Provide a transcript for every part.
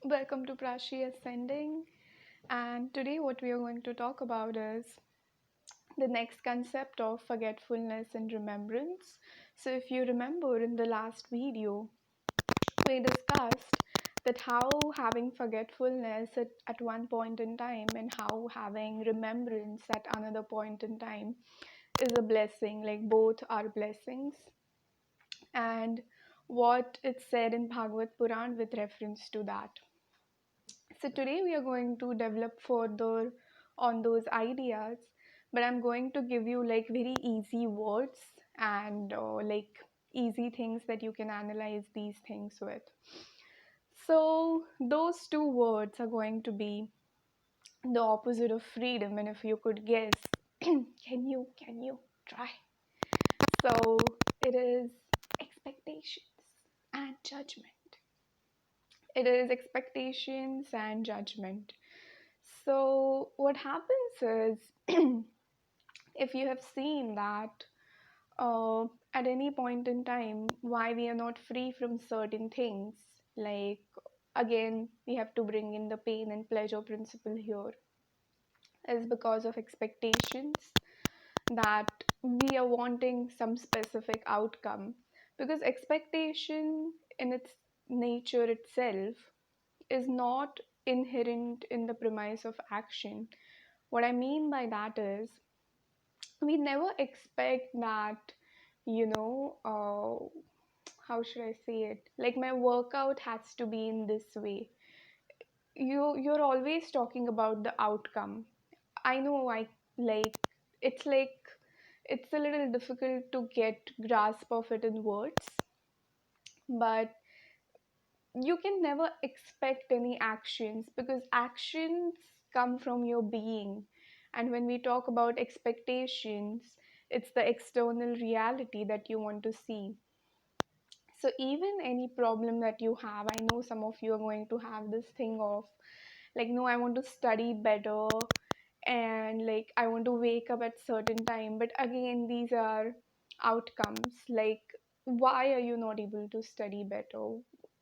Welcome to Prashi Ascending. And today, what we are going to talk about is the next concept of forgetfulness and remembrance. So, if you remember in the last video, we discussed that how having forgetfulness at one point in time and how having remembrance at another point in time is a blessing, like both are blessings, and what it said in Bhagvat Puran with reference to that. So today we are going to develop further on those ideas, but I'm going to give you like very easy words and like easy things that you can analyze these things with. So those two words are going to be the opposite of freedom, and if you could guess, can you try? So it is expectations and judgment. It is expectations and judgment. So, what happens is, if you have seen that uh, at any point in time, why we are not free from certain things, like again, we have to bring in the pain and pleasure principle here, is because of expectations that we are wanting some specific outcome. Because expectation in its nature itself is not inherent in the premise of action. What I mean by that is, we never expect that, how should I say it? Like my workout has to be in this way. You're always talking about the outcome. I know I like like it's a little difficult to get grasp of it in words, but you can never expect any actions because actions come from your being. And when we talk about expectations, it's the external reality that you want to see. So even any problem that you have, I know some of you are going to have this thing of like, no, I want to study better, and like I want to wake up at certain time, but again these are outcomes. Like, why are you not able to study better?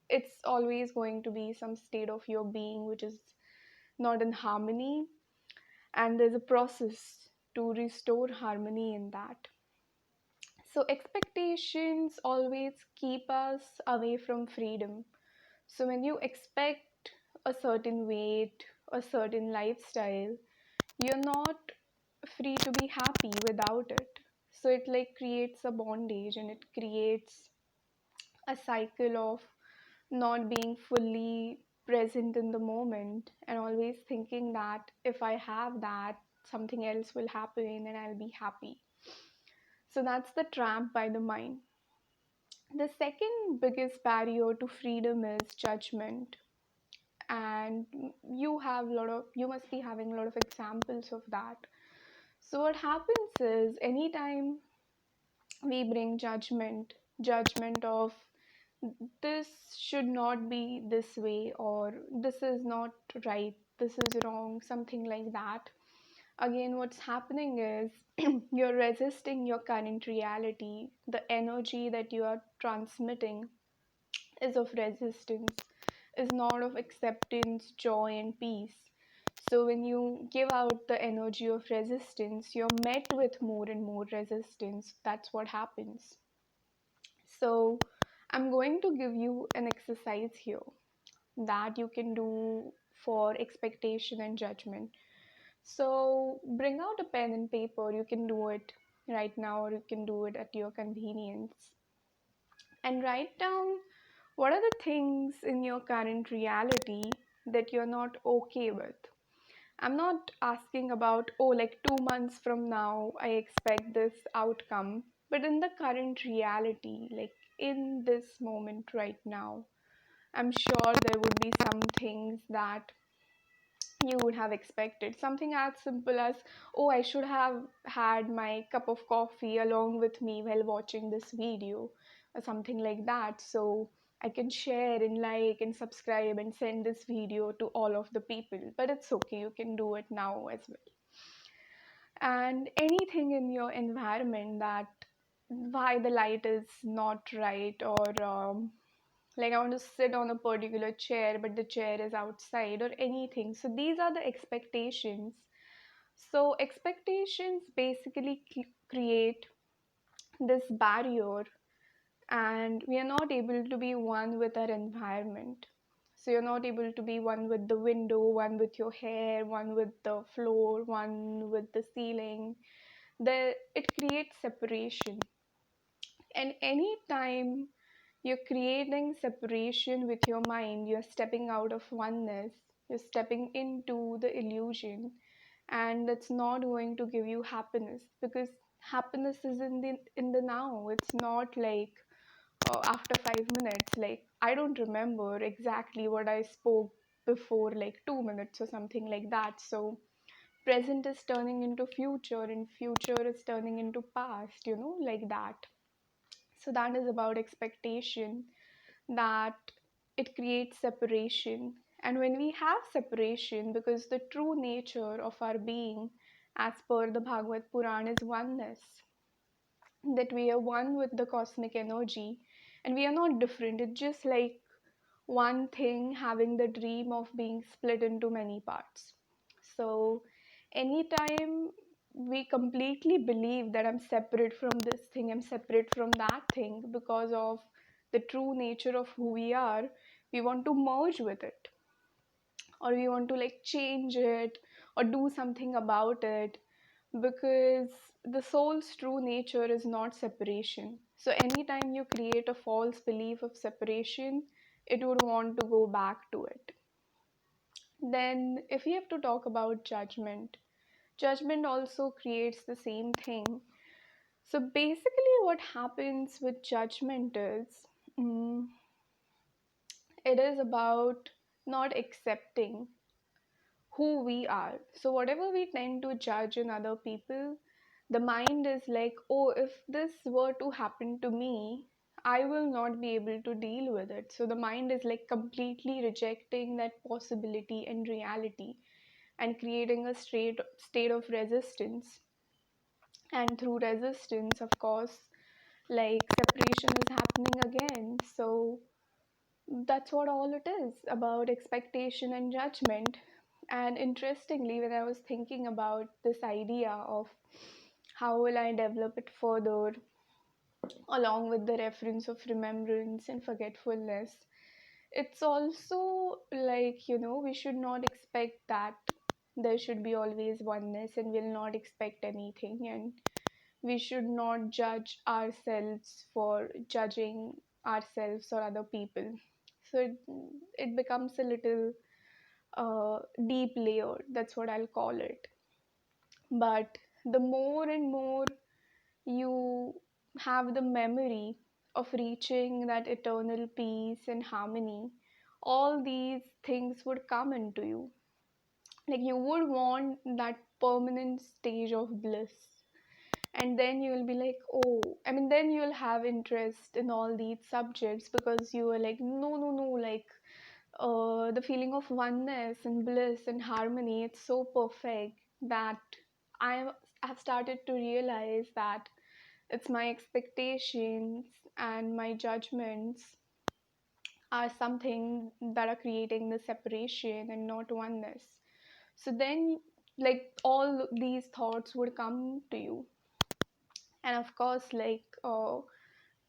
It's always going to be some state of your being which is not in harmony, and there's a process to restore harmony in that. So expectations always keep us away from freedom. So when you expect a certain weight, a certain lifestyle, you're not free to be happy without it. So it like creates a bondage, and it creates a cycle of not being fully present in the moment and always thinking that if I have that, something else will happen and I'll be happy. So that's the trap by the mind. The second biggest barrier to freedom is judgment. And you must be having a lot of examples of that. So what happens is, anytime we bring judgment of this should not be this way, or this is not right, this is wrong, something like that, again what's happening is you're resisting your current reality. The energy that you are transmitting is of resistance, is not of acceptance, joy, and peace. So, when you give out the energy of resistance, you're met with more and more resistance. That's what happens. So, I'm going to give you an exercise here that you can do for expectation and judgment. So, bring out a pen and paper. You can do it right now, or you can do it at your convenience, and write down what are the things in your current reality that you're not okay with. I'm not asking about, oh, like 2 months from now, I expect this outcome, but in the current reality, like in this moment right now, I'm sure there would be some things that you would have expected. Something as simple as, oh, I should have had my cup of coffee along with me while watching this video, or something like that. So I can share and like and subscribe and send this video to all of the people. But it's okay, you can do it now as well. And anything in your environment, that why the light is not right, or Like I want to sit on a particular chair, but the chair is outside, or anything. So these are the expectations. So expectations basically create this barrier, and we are not able to be one with our environment. So you're not able to be one with the window, one with your hair, one with the floor, one with the ceiling. It creates separation. And anytime you're creating separation with your mind, you're stepping out of oneness, you're stepping into the illusion, and that's not going to give you happiness, because happiness is in the now. It's not like after 5 minutes. Like I don't remember exactly what I spoke before, like 2 minutes or something like that. So present is turning into future, and future is turning into past, like that. So that is about expectation, that it creates separation. And when we have separation, because the true nature of our being, as per the Bhagvat Puran, is oneness, that we are one with the cosmic energy, and we are not different. It's just like one thing having the dream of being split into many parts. So anytime we completely believe that I'm separate from this thing, I'm separate from that thing, because of the true nature of who we are, we want to merge with it, or we want to like change it, or do something about it, because the soul's true nature is not separation. So anytime you create a false belief of separation, it would want to go back to it. Then if we have to talk about judgment, judgment also creates the same thing. So basically what happens with judgment is, mm, it is about not accepting who we are. So, whatever we tend to judge in other people, the mind is like, oh, if this were to happen to me, I will not be able to deal with it. So, the mind is like completely rejecting that possibility and reality, and creating a state of resistance. And through resistance, of course, like separation is happening again. So, that's what all it is about, expectation and judgment. And interestingly, when I was thinking about this idea of how will I develop it further, along with the reference of remembrance and forgetfulness, it's also like, we should not expect that there should be always oneness, and we'll not expect anything. And we should not judge ourselves for judging ourselves or other people. So it becomes a little deep layered, that's what I'll call it. But the more and more you have the memory of reaching that eternal peace and harmony, all these things would come into you. Like you would want that permanent stage of bliss. And then you will be like, oh, I mean, then you'll have interest in all these subjects, because you are like, no, no, no, like the feeling of oneness and bliss and harmony, it's so perfect that I have started to realize that it's my expectations and my judgments are something that are creating the separation and not oneness. So then, like, all these thoughts would come to you. And of course, like,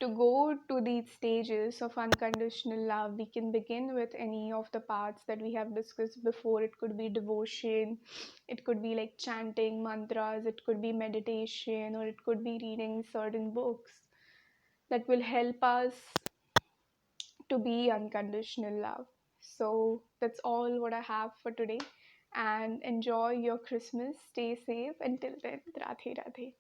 to go to these stages of unconditional love, we can begin with any of the paths that we have discussed before. It could be devotion, it could be like chanting mantras, it could be meditation, or it could be reading certain books that will help us to be unconditional love. So that's all what I have for today. And enjoy your Christmas. Stay safe. Until then, Radhe Radhe.